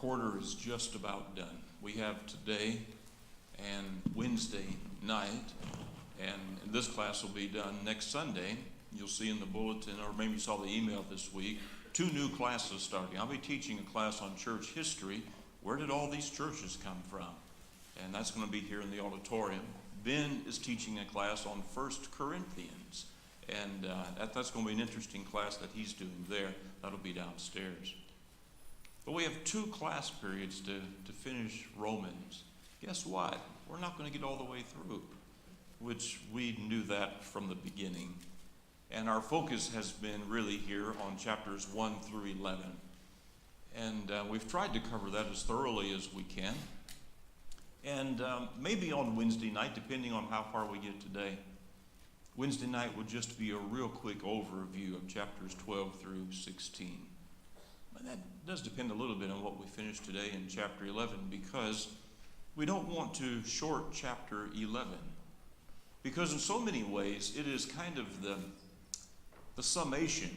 quarter is just about done. We have today and Wednesday night, and this class will be done next Sunday. You'll see in the bulletin, or maybe you saw the email this week, 2 new classes starting. I'll be teaching a class on church history. Where did all these churches come from? And that's going to be here in the auditorium. Ben is teaching a class on 1 Corinthians. And that's going to be an interesting class that he's doing there. That'll be downstairs. But we have 2 class periods to finish Romans. Guess what? We're not going to get all the way through, which we knew that from the beginning. And our focus has been really here on chapters 1 through 11. And we've tried to cover that as thoroughly as we can. And maybe on Wednesday night, depending on how far we get today, Wednesday night would just be a real quick overview of chapters 12 through 16. But that does depend a little bit on what we finish today in chapter 11, because we don't want to short chapter 11. Because in so many ways, it is kind of the summation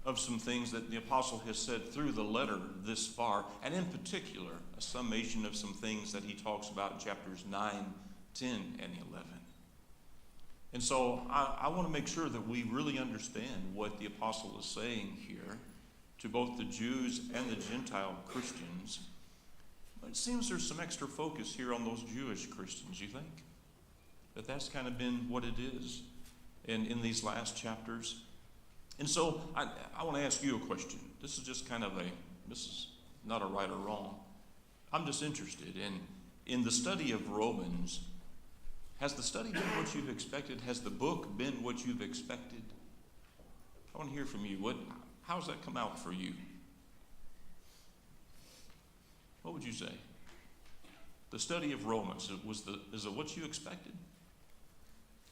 of some things that the apostle has said through the letter this far, and in particular, a summation of some things that he talks about in chapters 9, 10, and 11. And so I want to make sure that we really understand what the apostle is saying here to both the Jews and the Gentile Christians. But it seems there's some extra focus here on those Jewish Christians, you think? That that's kind of been what it is in these last chapters. And so I want to ask you a question. This is just kind of this is not a right or wrong. I'm just interested in the study of Romans. Has the study been what you've expected? Has the book been what you've expected? I want to hear from you. How's that come out for you? What would you say? The study of Romans, is it what you expected?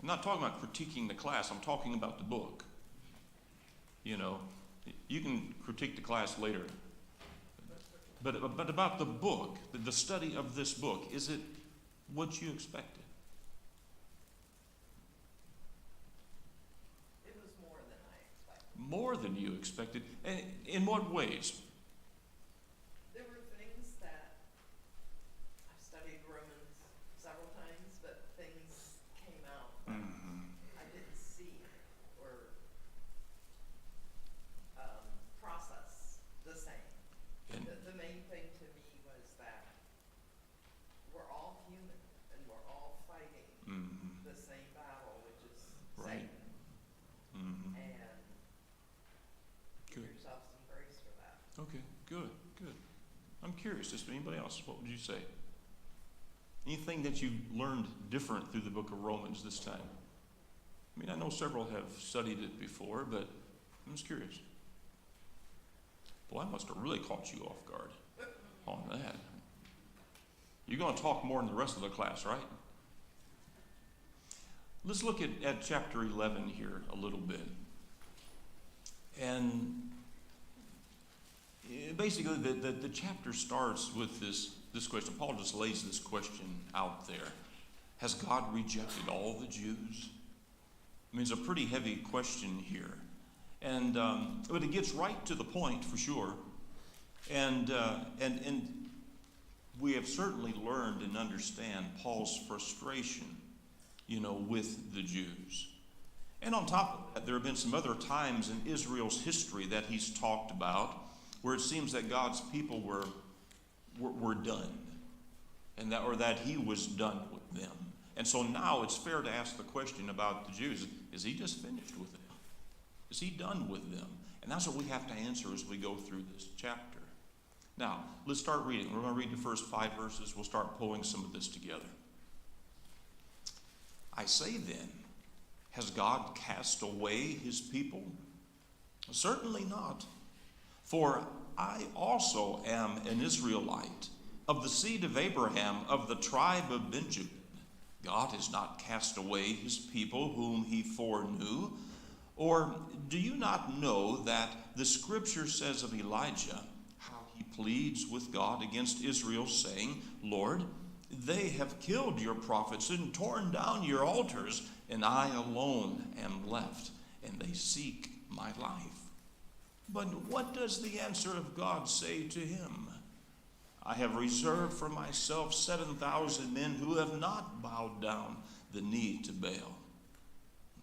I'm not talking about critiquing the class. I'm talking about the book. You know, you can critique the class later. But about the book, the study of this book, is it what you expected? It was more than I expected. More than you expected? And in what ways? There were things that I've studied Romans several times, but things came out that I didn't see or process the same. And The main thing to me was that we're all human and we're all fighting the same battle, which is right. Satan. And give Good. yourself some grace for that. Okay, good. I'm curious, just anybody else, what would you say? Anything that you learned different through the book of Romans this time? I mean, I know several have studied it before, but I'm just curious. Well, I must have really caught you off guard on that. You're going to talk more in the rest of the class, right? Let's look at chapter 11 here a little bit. And basically, the chapter starts with this question. Paul just lays this question out there. Has God rejected all the Jews? I mean, it's a pretty heavy question here. And but it gets right to the point for sure. And we have certainly learned and understand Paul's frustration, with the Jews. And on top of that, there have been some other times in Israel's history that he's talked about where it seems that God's people were done, and that he was done with them. And so now it's fair to ask the question about the Jews: is he just finished with them? Is he done with them? And that's what we have to answer as we go through this chapter. Now, let's start reading. We're going to read the first 5 verses. We'll start pulling some of this together. I say then, has God cast away his people? Certainly not. For I also am an Israelite, of the seed of Abraham, of the tribe of Benjamin. God has not cast away his people whom he foreknew. Or do you not know that the scripture says of Elijah how he pleads with God against Israel, saying, Lord, they have killed your prophets and torn down your altars, and I alone am left, and they seek my life. But what does the answer of God say to him? I have reserved for myself 7,000 men who have not bowed down the knee to Baal.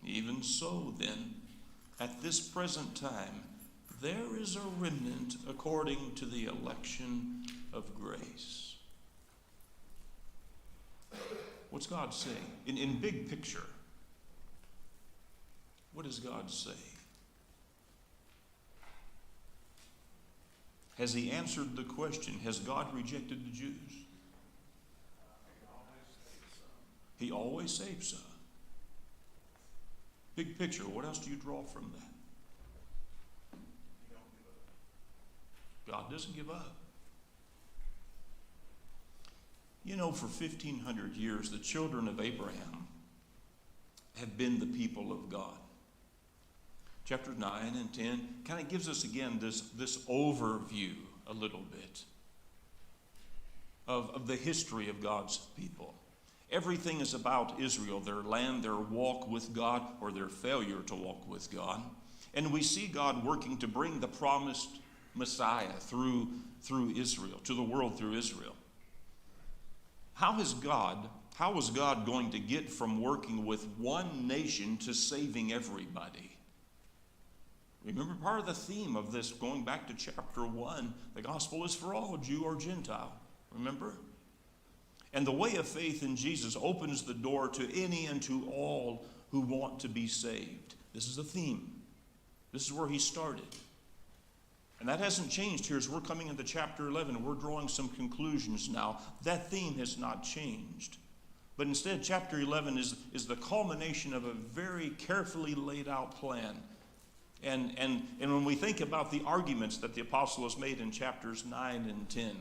Even so, then, at this present time, there is a remnant according to the election of grace. What's God saying? In big picture, what does God say? Has he answered the question, has God rejected the Jews? He always saves some. Big picture, what else do you draw from that? God doesn't give up. You know, for 1,500 years, the children of Abraham have been the people of God. Chapters 9 and 10 kind of gives us again this overview a little bit of the history of God's people. Everything is about Israel, their land, their walk with God, or their failure to walk with God. And we see God working to bring the promised Messiah through Israel, to the world through Israel. How is God going to get from working with one nation to saving everybody? Remember, part of the theme of this, going back to chapter 1, the gospel is for all, Jew or Gentile. Remember? And the way of faith in Jesus opens the door to any and to all who want to be saved. This is the theme. This is where he started. And that hasn't changed here as we're coming into chapter 11. We're drawing some conclusions now. That theme has not changed. But instead, chapter 11 is the culmination of a very carefully laid out plan. And when we think about the arguments that the apostle has made in chapters 9 and 10,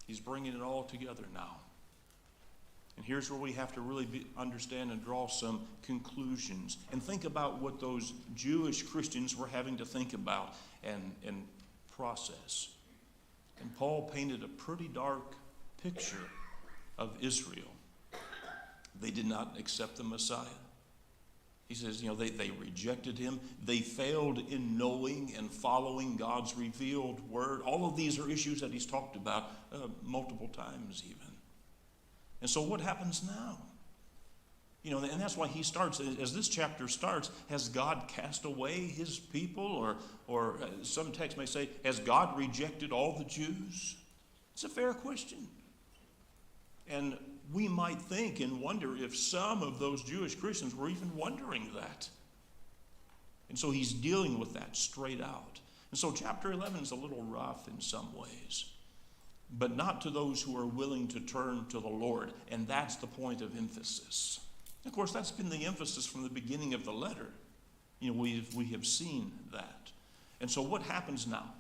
he's bringing it all together now. And here's where we have to really understand and draw some conclusions and think about what those Jewish Christians were having to think about and process. And Paul painted a pretty dark picture of Israel. They did not accept the Messiah. He says, they rejected him. They failed in knowing and following God's revealed word. All of these are issues that he's talked about multiple times even. And so what happens now? And that's why he starts, as this chapter starts, has God cast away his people? Or some texts may say, has God rejected all the Jews? It's a fair question. And we might think and wonder if some of those Jewish Christians were even wondering that. And so he's dealing with that straight out. And so chapter 11 is a little rough in some ways, but not to those who are willing to turn to the Lord. And that's the point of emphasis. Of course, that's been the emphasis from the beginning of the letter. We have seen that. And so what happens now?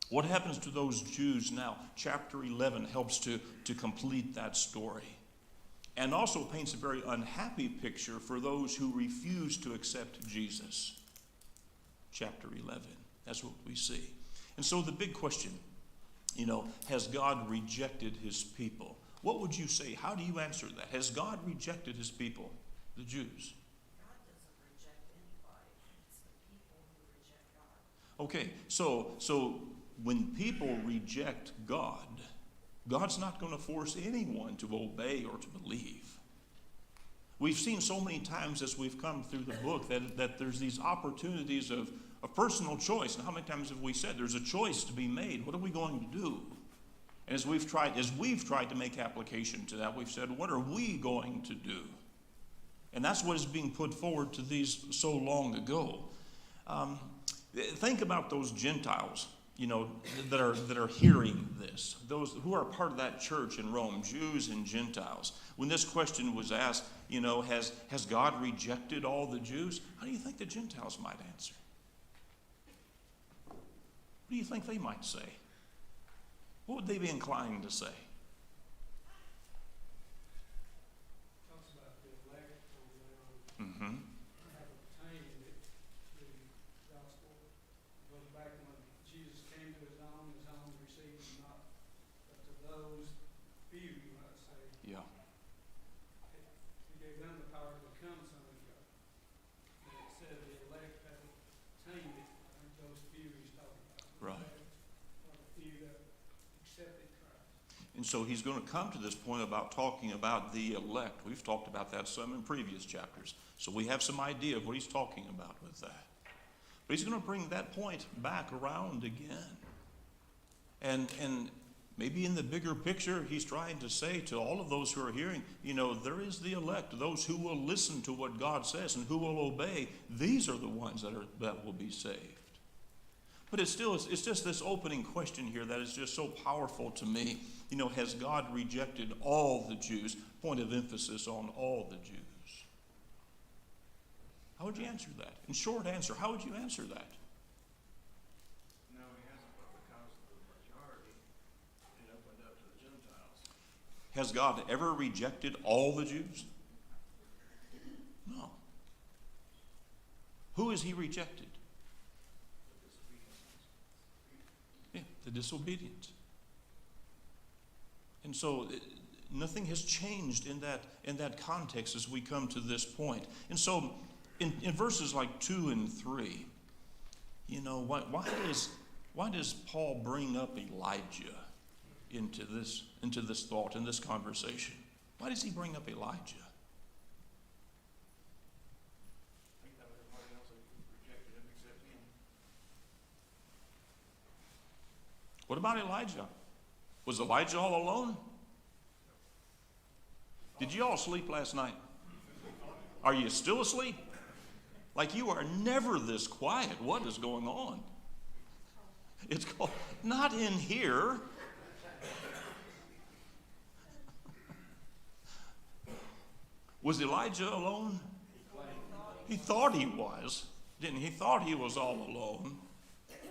What happens to those Jews now? Chapter 11 helps to complete that story. And also paints a very unhappy picture for those who refuse to accept Jesus. Chapter 11. That's what we see. And so the big question, has God rejected his people? What would you say? How do you answer that? Has God rejected his people, the Jews? God doesn't reject anybody. It's the people who reject God. Okay, so when people reject God, God's not going to force anyone to obey or to believe. We've seen so many times as we've come through the book that there's these opportunities of personal choice. And how many times have we said there's a choice to be made? What are we going to do? And as we've tried to make application to that, we've said, what are we going to do? And that's what is being put forward to these so long ago. Think about those Gentiles, that are hearing this. Those who are part of that church in Rome, Jews and Gentiles. When this question was asked, has God rejected all the Jews? How do you think the Gentiles might answer? What do you think they might say? What would they be inclined to say? Talks about the elect Mm-hmm. have obtained the gospel. It goes back when Jesus came to his own received him not, but to those few, you might say, Yeah. he gave them the power to become sons of God. And it said the elect have obtained it. I think those few he's talking about. Right. Are the few that accepted And so he's going to come to this point about talking about the elect. We've talked about that some in previous chapters. So we have some idea of what he's talking about with that. But he's going to bring that point back around again. And maybe in the bigger picture, he's trying to say to all of those who are hearing, there is the elect, those who will listen to what God says and who will obey. These are the ones that will be saved. But it's just this opening question here that is just so powerful to me. Has God rejected all the Jews? Point of emphasis on all the Jews. How would you answer that? In short answer, how would you answer that? No, he hasn't, but because of the majority, it opened up to the Gentiles. Has God ever rejected all the Jews? No. Who has he rejected? Yeah, the disobedient. And so nothing has changed in that context as we come to this point. And so in verses like 2 and 3, why does Paul bring up Elijah into this thought, in this conversation? Why does he bring up Elijah? I think that everybody else rejected him except him. What about Elijah? Was Elijah all alone? Did you all sleep last night? Are you still asleep? Like you are never this quiet. What is going on? It's called, not in here. Was Elijah alone? He thought he was, didn't he? He thought he was all alone,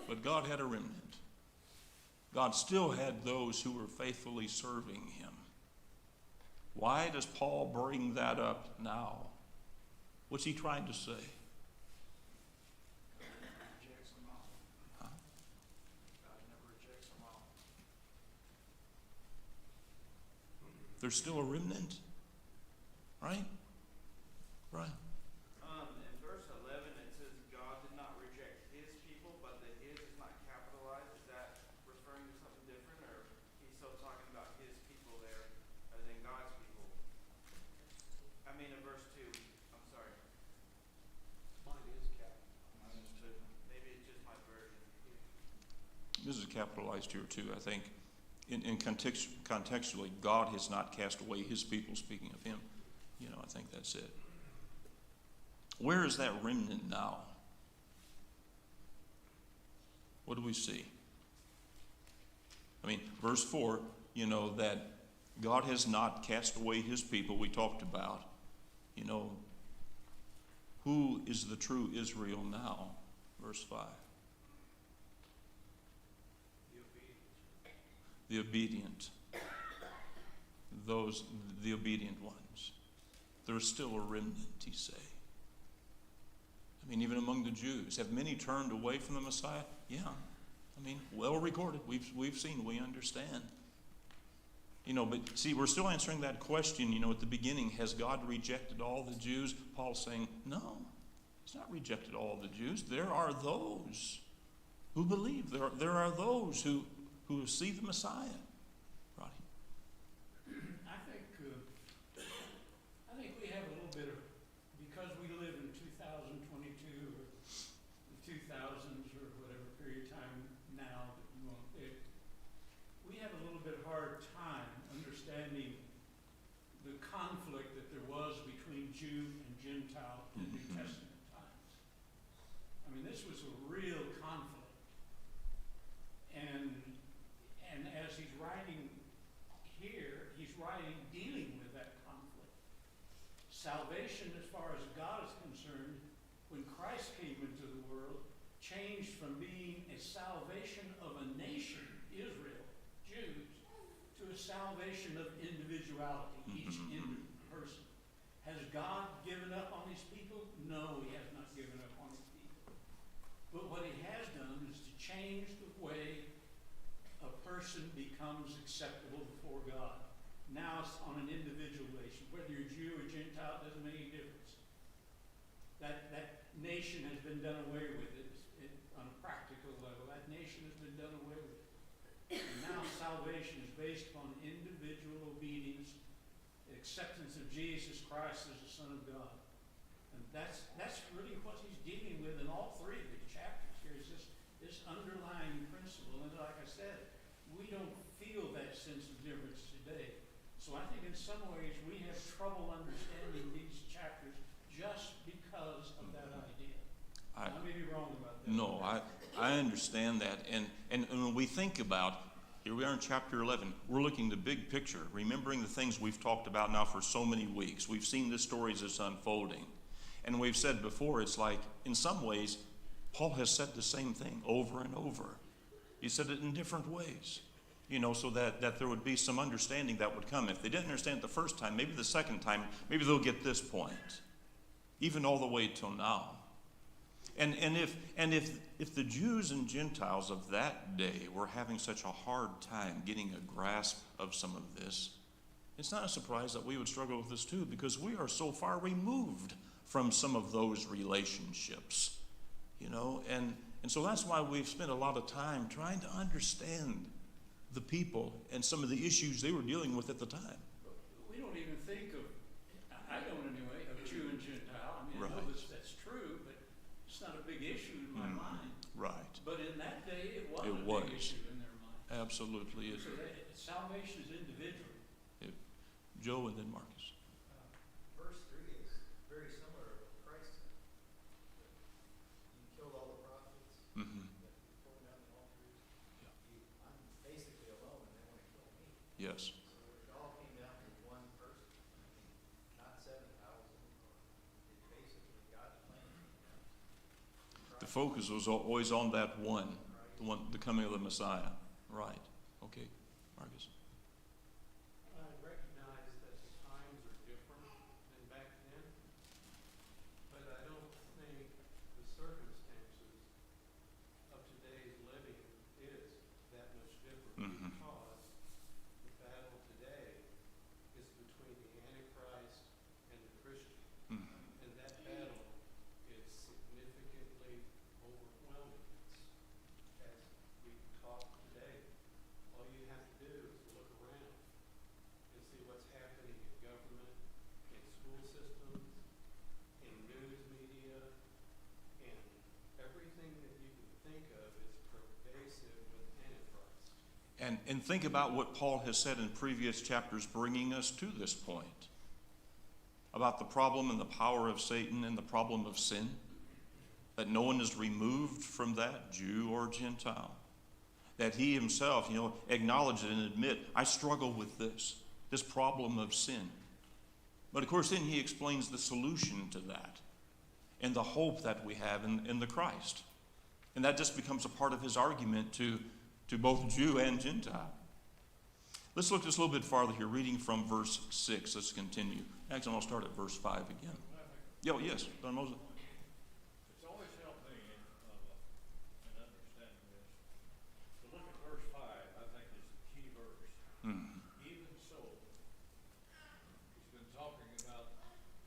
but God had a remnant. God still had those who were faithfully serving him. Why does Paul bring that up now? What's he trying to say? God rejects them all. Huh? God never rejects them all. There's still a remnant, right? Right. In verse 11, it says God did not reject his people, but the his is not capitalized. Is that referring to something different, or he's still talking about his people there, as in God's people? I mean, in verse 2, I'm sorry. Mine is capital. Mine is too. Maybe it's just my version. This is capitalized here too, I think. Contextually, God has not cast away his people, speaking of him. I think that's it. Where is that remnant now? What do we see? I mean, verse 4, that God has not cast away his people, we talked about. Who is the true Israel now? Verse 5. The obedient. The obedient ones. There is still a remnant, he say. I mean, even among the Jews, have many turned away from the Messiah? Yeah. I mean, well recorded. We've seen, we understand. But see, we're still answering that question, at the beginning. Has God rejected all the Jews? Paul's saying, no, he's not rejected all the Jews. There are those who believe. There are those who see the Messiah. Roddy? I think we have a little bit of, because we live in 2022 or the 2000s or whatever period of time now that you want it, we have a little bit hard time understanding the conflict that there was between Jew and Gentile in New Testament times. I mean, this was a real conflict. And as he's writing here, he's writing dealing with that conflict. Salvation, as far as God is concerned, when Christ came into the world, changed from being a salvation of a nation, Israel, Jews, to a salvation of individuality, each person. Has God given up on his people? No, he has not given up on his people. But what he has done is to change the way a person becomes acceptable before God. Now it's on an individual basis. Whether you're Jew or Gentile, it doesn't make any difference. That nation has been done away with on a practical level. That nation has been done away with. And now salvation is based upon individual obedience, acceptance of Jesus Christ as the Son of God. And that's really what he's dealing with in all three of these chapters here, is this underlying principle. And like I said, we don't feel that sense of difference today. So I think in some ways we have trouble understanding these chapters just because of that idea. I may be wrong about that. No, I understand that. And when we think about, here we are in chapter 11, we're looking at the big picture, remembering the things we've talked about now for so many weeks. We've seen the stories as unfolding. And we've said before, it's like, in some ways, Paul has said the same thing over and over. He said it in different ways, so that there would be some understanding that would come. If they didn't understand it the first time, maybe the second time, maybe they'll get this point, even all the way till now. And if the Jews and Gentiles of that day were having such a hard time getting a grasp of some of this, it's not a surprise that we would struggle with this too, because we are so far removed from some of those relationships, and so that's why we've spent a lot of time trying to understand the people and some of the issues they were dealing with at the time. We don't even think of, I don't anyway, of Jew and Gentile. I mean, I know that's true, but it's not a big issue in my mind. Right. But in that day, it was It a was. big issue in their mind. Absolutely. So salvation is individual. Joe and then Marcus. Verse 3 is very similar to what Christ said. You killed all the prophets. Mm-hmm. You tore down the altars. Yeah. I'm basically alone, and they want to kill me. Yes. So it all came down to one person. Not 7,000. It basically, God's plan came down. The focus was always on that one, the coming of the Messiah. Right. Okay. Marcus. I recognize that the times are different than back then, but I don't think the circumstances of today's living is that much different, Mm-hmm. because the battle today is between the Antichrist and the Christian, Mm-hmm. and that battle is significantly overwhelming us. As we talk today, all you have to do is look around and see what's happening in government, in school systems, in news media, and everything that you can think of is pervasive with Antichrist. And think about what Paul has said in previous chapters, bringing us to this point, about the problem and the power of Satan and the problem of sin, that no one is removed from that, Jew or Gentile, that he himself, acknowledged and admit, I struggle with this problem of sin. But of course, then he explains the solution to that and the hope that we have in the Christ. And that just becomes a part of his argument to both Jew and Gentile. Let's look just a little bit farther here, reading from verse 6. Let's continue. Actually, I'll start at verse 5 again. Yes, Don Moses. It's always helped me in understanding this. To look at verse 5, I think is the key verse. Mm. Even so, he's been talking about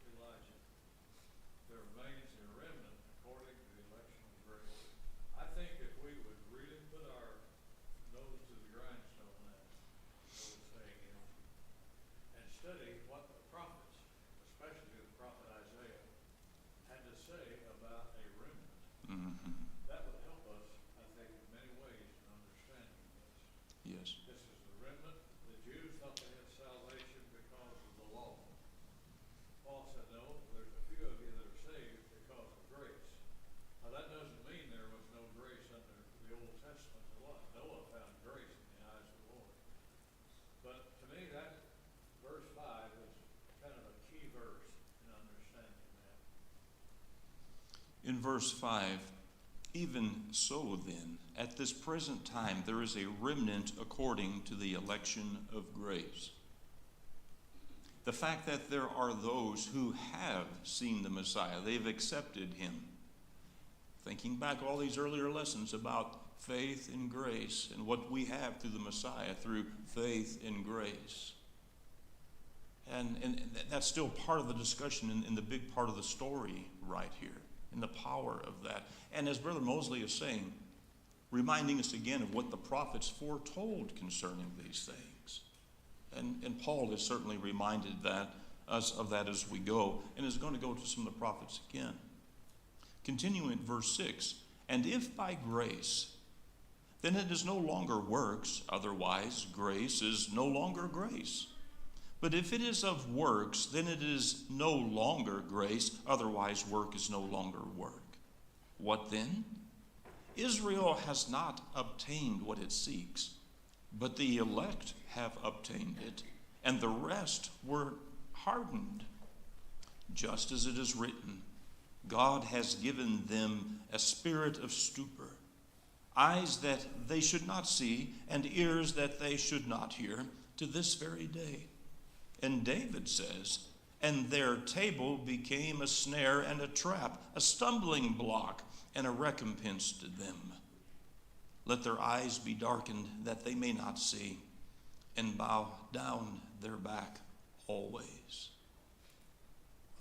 Elijah. There remains a remnant according to the election of grace. I think if we would really put our nose to the grindstone now, and study what the prophets, especially the prophet Isaiah, had to say about a remnant. Mm-hmm. That would help us, I think, in many ways in understanding this. Yes. This is the remnant. The Jews thought they had salvation because of the law. Paul said, no, there's a few of you that are saved because of grace. Now that doesn't mean there was no grace under the Old Testament. Noah found grace in the eyes of the Lord. But to me, that verse 5 is kind of a key verse in understanding that. In verse 5, even so then, at this present time, there is a remnant according to the election of grace. The fact that there are those who have seen the Messiah, they've accepted him. Thinking back all these earlier lessons about faith and grace and what we have through the Messiah, through faith and grace. And that's still part of the discussion in the big part of the story right here, in the power of that. And as Brother Mosley is saying, reminding us again of what the prophets foretold concerning these things. And Paul has certainly reminded us of that as we go, and is going to go to some of the prophets again. Continuing at verse 6, and if by grace, then it is no longer works, otherwise grace is no longer grace. But if it is of works, then it is no longer grace, otherwise work is no longer work. What then? Israel has not obtained what it seeks, but the elect have obtained it, and the rest were hardened. Just as it is written, God has given them a spirit of stupor, eyes that they should not see, and ears that they should not hear, to this very day. And David says, and their table became a snare and a trap, a stumbling block, and a recompense to them. Let their eyes be darkened that they may not see, and bow down their back always.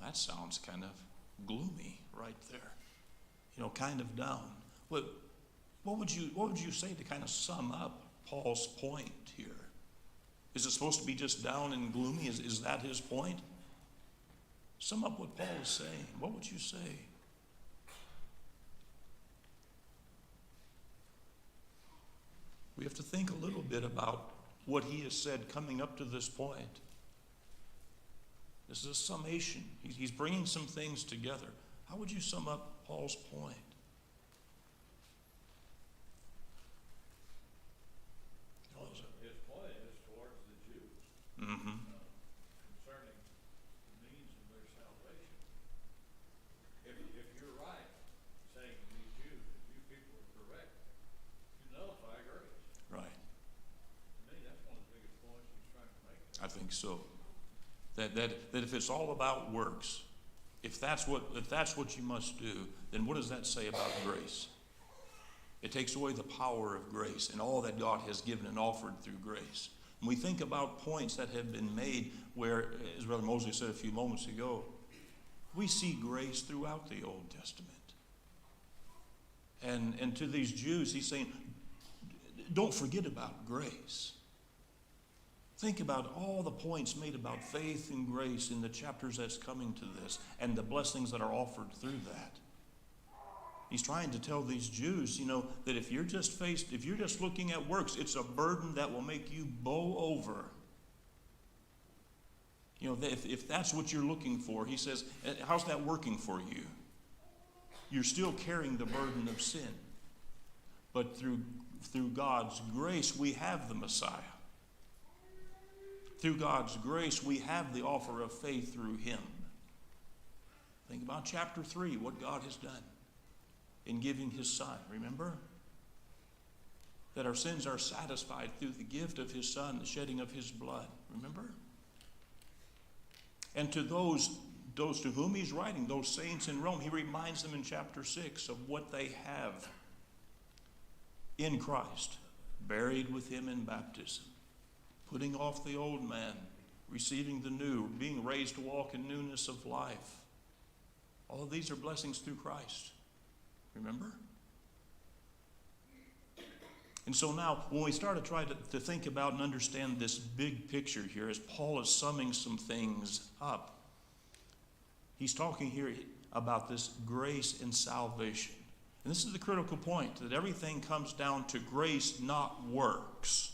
That sounds kind of gloomy right there. Kind of down. What would you say to kind of sum up Paul's point here? Is it supposed to be just down and gloomy? Is that his point? Sum up what Paul is saying. What would you say? We have to think a little bit about what he has said coming up to this point. This is a summation. He's bringing some things together. How would you sum up Paul's point? His point is towards the Jews. Mm-hmm. Concerning the means of their salvation. If you're right, saying these Jews, if you people are correct, you nullify grace. Right. To me, that's one of the biggest points he's trying to make. I think so. That if it's all about works, if that's what you must do, then what does that say about grace? It takes away the power of grace and all that God has given and offered through grace. When we think about points that have been made where, as Brother Mosley said a few moments ago, we see grace throughout the Old Testament. And to these Jews, he's saying, don't forget about grace. Think about all the points made about faith and grace in the chapters that's coming to this and the blessings that are offered through that. He's trying to tell these Jews, that if you're just looking at works, it's a burden that will make you bow over. If that's what you're looking for, he says, how's that working for you? You're still carrying the burden of sin. But through God's grace, we have the Messiah. Through God's grace, we have the offer of faith through him. Think about chapter 3, what God has done in giving his Son. Remember? That our sins are satisfied through the gift of his Son, the shedding of his blood. Remember? And to those to whom he's writing, those saints in Rome, he reminds them in chapter 6 of what they have in Christ, buried with him in baptism, putting off the old man, receiving the new, being raised to walk in newness of life. All of these are blessings through Christ. Remember? And so now, when we start to try to think about and understand this big picture here, as Paul is summing some things up, he's talking here about this grace and salvation. And this is the critical point, that everything comes down to grace, not works.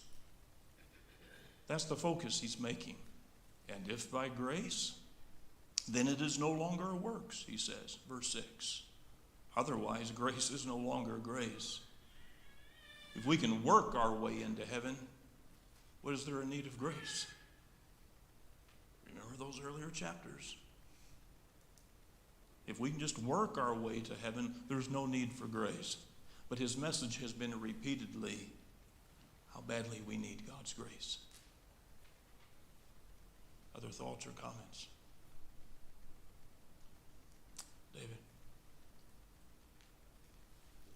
That's the focus he's making. And if by grace, then it is no longer works, he says, verse 6. Otherwise, grace is no longer grace. If we can work our way into heaven, what is there in need of grace? Remember those earlier chapters. If we can just work our way to heaven, there's no need for grace. But his message has been repeatedly how badly we need God's grace. Other thoughts or comments? David?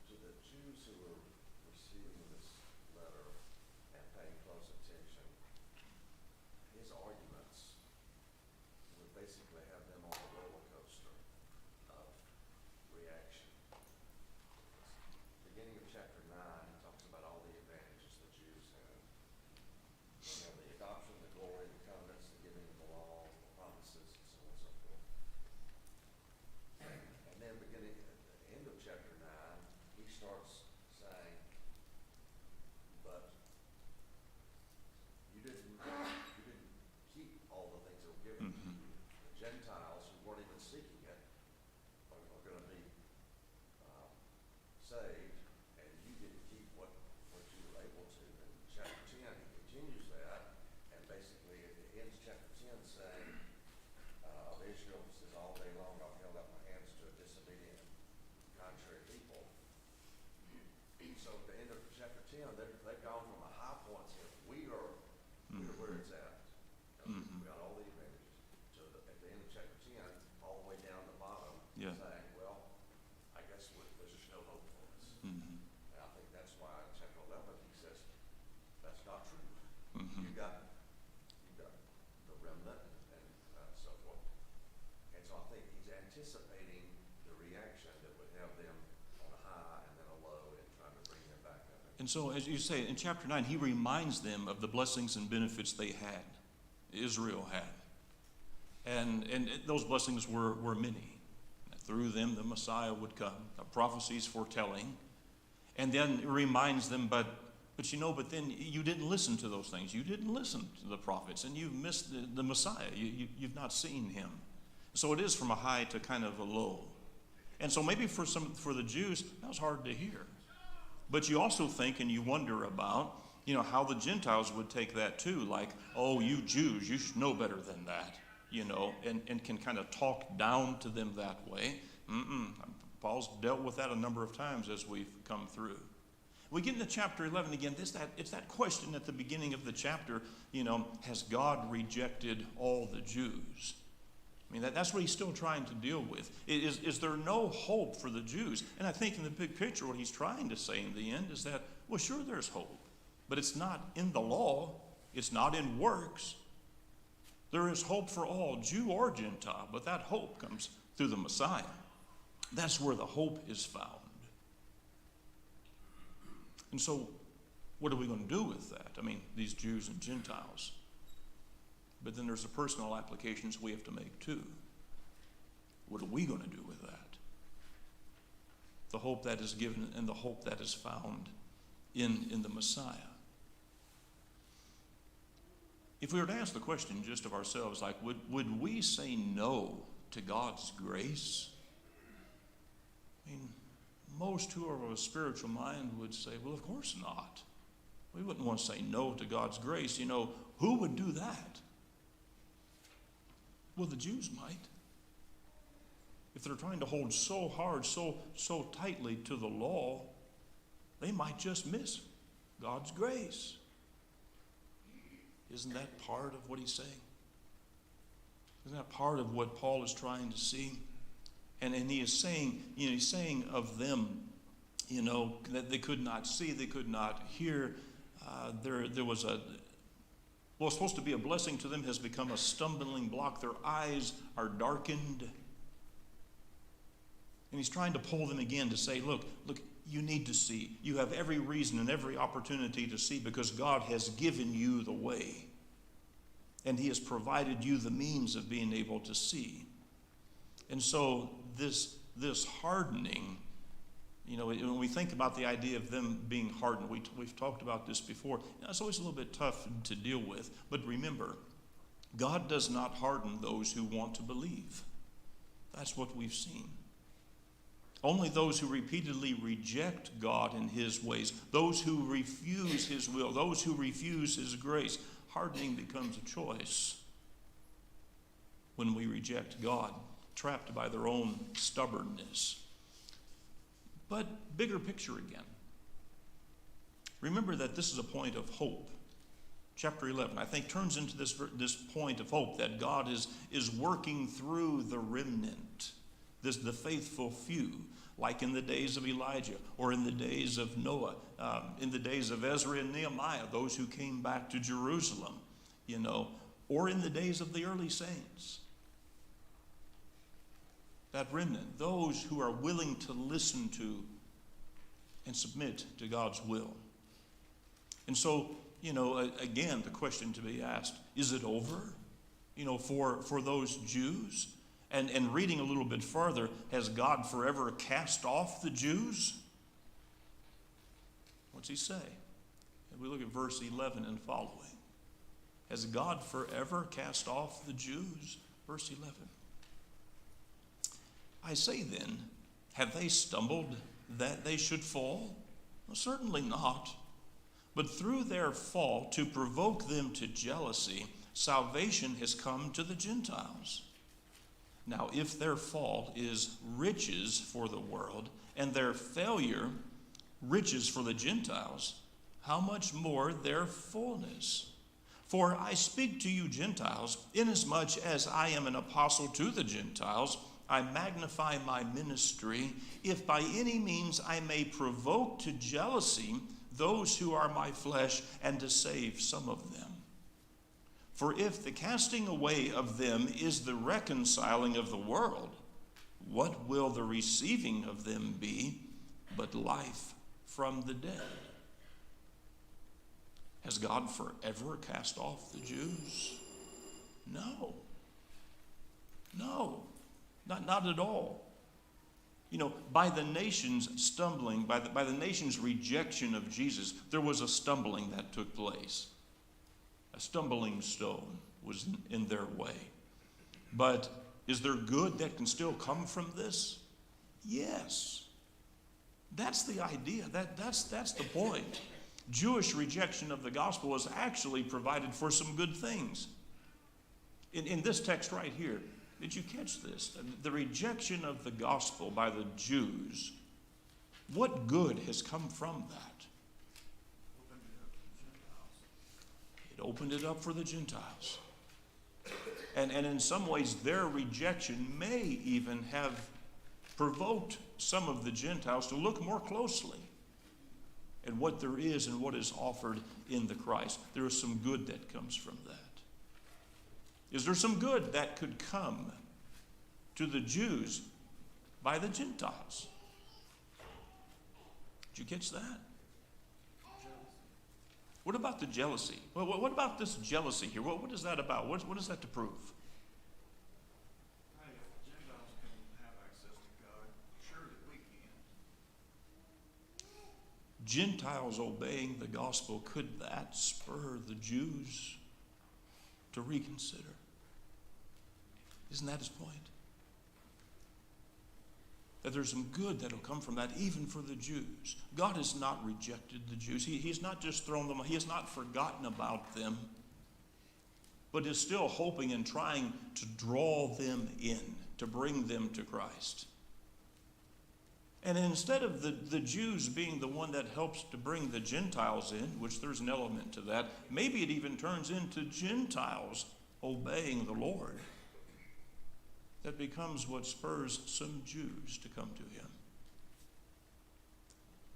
To the Jews who were receiving this letter and paying close attention, his arguments would basically have them on a roller coaster of reaction. Beginning of chapter 9, chapter 10 saying, of Israel says, all day long I've held up my hands to a disobedient, contrary people. So at the end of chapter 10, they've gone from a high point saying, we're where it's at. We got all the advantages. To at the end of chapter 10, all the way down the bottom, Yeah. saying, well, I guess there's just no hope for us. Mm-hmm. And I think that's why in chapter 11 he says, that's not true. Mm-hmm. You got the remnant and so forth. And so I think he's anticipating the reaction that would have them on a high and then a low and trying to bring them back up. And so, as you say, in chapter 9, he reminds them of the blessings and benefits they had, Israel had. And those blessings were many. Through them, the Messiah would come, prophecies foretelling. And then it reminds them, but then you didn't listen to those things. You didn't listen to the prophets, and you've missed the Messiah. You've not seen him. So it is from a high to kind of a low. And so maybe for the Jews, that was hard to hear. But you also think and you wonder about, how the Gentiles would take that too. Like, oh, you Jews, you should know better than that, and can kind of talk down to them that way. Paul's dealt with that a number of times as we've come through. We get into chapter 11 again. It's that question at the beginning of the chapter, has God rejected all the Jews? I mean, that's what he's still trying to deal with. Is there no hope for the Jews? And I think in the big picture, what he's trying to say in the end is that, well, sure, there's hope. But it's not in the law. It's not in works. There is hope for all, Jew or Gentile. But that hope comes through the Messiah. That's where the hope is found. And so, what are we going to do with that? I mean, these Jews and Gentiles. But then there's the personal applications we have to make too. What are we going to do with that? The hope that is given and the hope that is found in the Messiah. If we were to ask the question just of ourselves, like, would we say no to God's grace? I mean, most who are of a spiritual mind would say, well, of course not. We wouldn't want to say no to God's grace. Who would do that? Well, the Jews might. If they're trying to hold so hard, so tightly to the law, they might just miss God's grace. Isn't that part of what he's saying? Isn't that part of what Paul is trying to see? And he is saying, he's saying of them, that they could not see, they could not hear. There was what's supposed to be a blessing to them has become a stumbling block. Their eyes are darkened. And he's trying to pull them again to say, look, you need to see. You have every reason and every opportunity to see because God has given you the way. And he has provided you the means of being able to see. And so this hardening, when we think about the idea of them being hardened, we've talked about this before. It's always a little bit tough to deal with. But remember, God does not harden those who want to believe. That's what we've seen. Only those who repeatedly reject God and his ways, those who refuse his will, those who refuse his grace, hardening becomes a choice when we reject God, trapped by their own stubbornness. But bigger picture again. Remember that this is a point of hope. Chapter 11, I think, turns into this point of hope that God is working through the remnant, the faithful few, like in the days of Elijah or in the days of Noah, in the days of Ezra and Nehemiah, those who came back to Jerusalem, or in the days of the early saints. That remnant, those who are willing to listen to and submit to God's will. And so, again, the question to be asked, is it over, for those Jews? And reading a little bit further, has God forever cast off the Jews? What's he say? And we look at verse 11 and following. Has God forever cast off the Jews? Verse 11. I say then, have they stumbled that they should fall? Well, certainly not. But through their fall, to provoke them to jealousy, salvation has come to the Gentiles. Now, if their fall is riches for the world, and their failure riches for the Gentiles, how much more their fullness? For I speak to you Gentiles, inasmuch as I am an apostle to the Gentiles, I magnify my ministry, if by any means I may provoke to jealousy those who are my flesh, and to save some of them. For if the casting away of them is the reconciling of the world, what will the receiving of them be but life from the dead? Has God forever cast off the Jews? No. No, not at all. You know, by the nation's stumbling, by the nation's rejection of Jesus, there was a stumbling that took place. A stumbling stone was in their way. But is there good that can still come from this? Yes. That's the idea. That's the point. Jewish rejection of the gospel has actually provided for some good things. In this text right here, did you catch this? The rejection of the gospel by the Jews, what good has come from that? It opened it up for the Gentiles. And in some ways, their rejection may even have provoked some of the Gentiles to look more closely at what there is and what is offered in the Christ. There is some good that comes from that. Is there some good that could come to the Jews by the Gentiles? Did you catch that? What about the jealousy? Well, what about this jealousy here? What is that about? What is that to prove? Hey, if the Gentiles can have access to God, surely we can. Gentiles obeying the gospel, could that spur the Jews to reconsider? Isn't that his point? That there's some good that will come from that, even for the Jews. God has not rejected the Jews. He's not just thrown them, he has not forgotten about them, but is still hoping and trying to draw them in, to bring them to Christ. And instead of the Jews being the one that helps to bring the Gentiles in, which there's an element to that, maybe it even turns into Gentiles obeying the Lord. That becomes what spurs some Jews to come to him.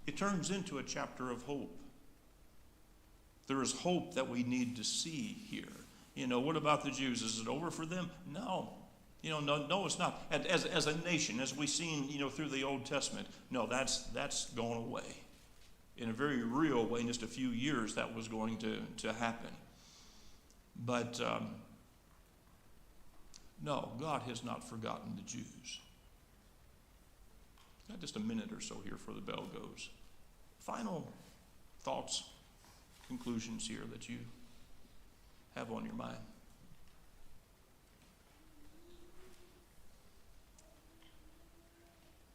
It turns into a chapter of hope. There is hope that we need to see here. You know, what about the Jews? Is it over for them? No. You know, no, it's not. As a nation, as we've seen, you know, through the Old Testament, no, that's going away. In a very real way, in just a few years, that was going to happen. But no, God has not forgotten the Jews. Got just a minute or so here before the bell goes. Final thoughts, conclusions here that you have on your mind.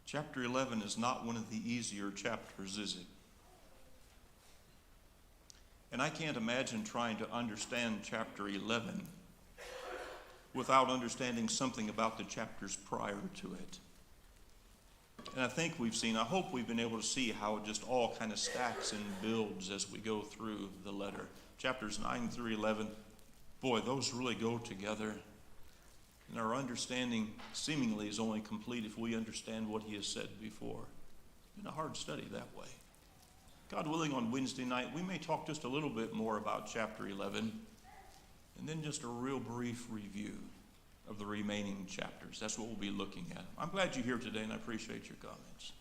Chapter 11 is not one of the easier chapters, is it? And I can't imagine trying to understand chapter 11 without understanding something about the chapters prior to it. And I hope we've been able to see how it just all kind of stacks and builds as we go through the letter. Chapters 9 through 11, boy, those really go together. And our understanding seemingly is only complete if we understand what he has said before. It's been a hard study that way. God willing, on Wednesday night, we may talk just a little bit more about chapter 11, and then just a real brief review of the remaining chapters. That's what we'll be looking at. I'm glad you're here today, and I appreciate your comments.